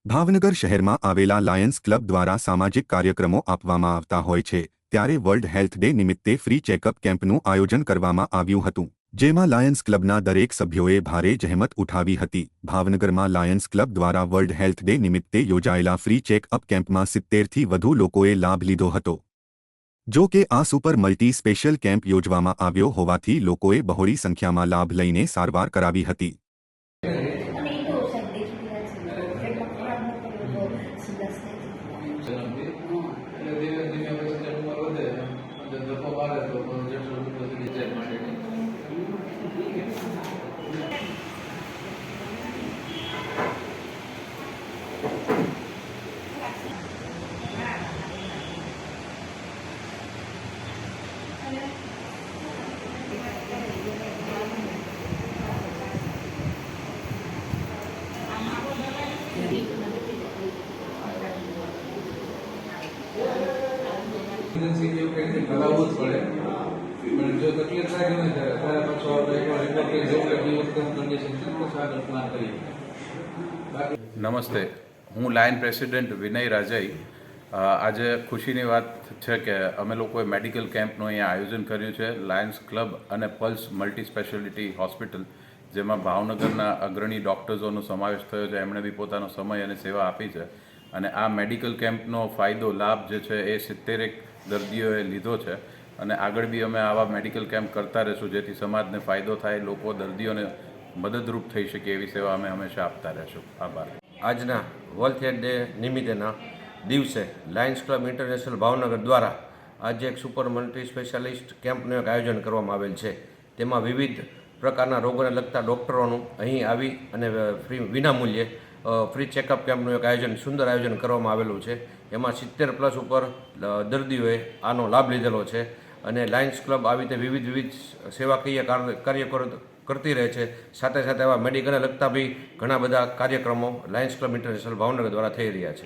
ભાવનગર શહેરમાં આવેલા Lions club દ્વારા સામાજિક કાર્યક્રમો આપવામાં આવતા હોય છે, ત્યારે વર્લ્ડ હેલ્થ ડે નિમિત્તે ફ્રી ચેકઅપ કેમ્પનું આયોજન કરવામાં આવ્યું હતું, જેમાં લાયન્સ ક્લબના દરેક સભ્યોએ ભારે જહેમત ઉઠાવી હતી। ભાવનગરમાં લાયન્સ ક્લબ દ્વારા વર્લ્ડ હેલ્થ ડે નિમિત્તે યોજાયેલા ફ્રી ચેકઅપ કેમ્પમાં 70થી વધુ લોકોએ લાભ લીધો હતો। જો કે આ સુપર મલ્ટી સ્પેશિયલ કેમ્પ યોજવામાં આવ્યો હોવાથી લોકોએ બહોળી સંખ્યામાં લાભ લઈને સારવાર કરાવી હતી। કરાવવું જ પડે, પણ જો તકલીફ થાય કે નહીં થાય ત્યારે પાછો આગળ પ્લાન કરીએ। નમસ્તે, હું લાયન પ્રેસિડેન્ટ વિનય રાજાઈ। આજે ખુશીની વાત છે કે અમે લોકોએ મેડિકલ કેમ્પનું અહીંયા આયોજન કર્યું છે લાયન્સ ક્લબ અને પલ્સ મલ્ટી સ્પેશિયાલિટી હોસ્પિટલ, જેમાં ભાવનગરના અગ્રણી ડૉક્ટર્સોનો સમાવેશ થયો છે। એમણે બી પોતાનો સમય અને સેવા આપી છે અને આ મેડિકલ કેમ્પનો ફાયદો લાભ જે છે એ 70 દર્દીઓએ લીધો છે અને આગળ બી અમે આવા મેડિકલ કેમ્પ કરતા રહીશું, જેથી સમાજને ફાયદો થાય, લોકો દર્દીઓને મદદરૂપ થઈ શકે એવી સેવા અમે હંમેશા આપતા રહીશું। આભાર। આજના વર્લ્ડ હેલ્થ ડે નિમિત્તેના દિવસે લાયન્સ ક્લબ ઇન્ટરનેશનલ ભાવનગર દ્વારા આજે એક સુપર મલ્ટી સ્પેશિયાલિસ્ટ કેમ્પનું એક આયોજન કરવામાં આવેલ છે। તેમાં વિવિધ પ્રકારના રોગોને લગતા ડૉક્ટરોનું અહીં આવી અને વિનામૂલ્યે ફ્રી ચેકઅપ કેમ્પનું એક સુંદર આયોજન કરવામાં આવેલું છે। એમાં 70+ ઉપર દર્દીઓએ આનો લાભ લીધેલો છે અને લાયન્સ ક્લબ આવી રીતે વિવિધ સેવાકીય કાર્ય કરતી રહે છે। સાથે સાથે આવા મેડિકલને લગતા બી ઘણા બધા કાર્યક્રમો લાયન્સ ક્લબ ઇન્ટરનેશનલ ભાવનગર દ્વારા થઈ રહ્યા છે।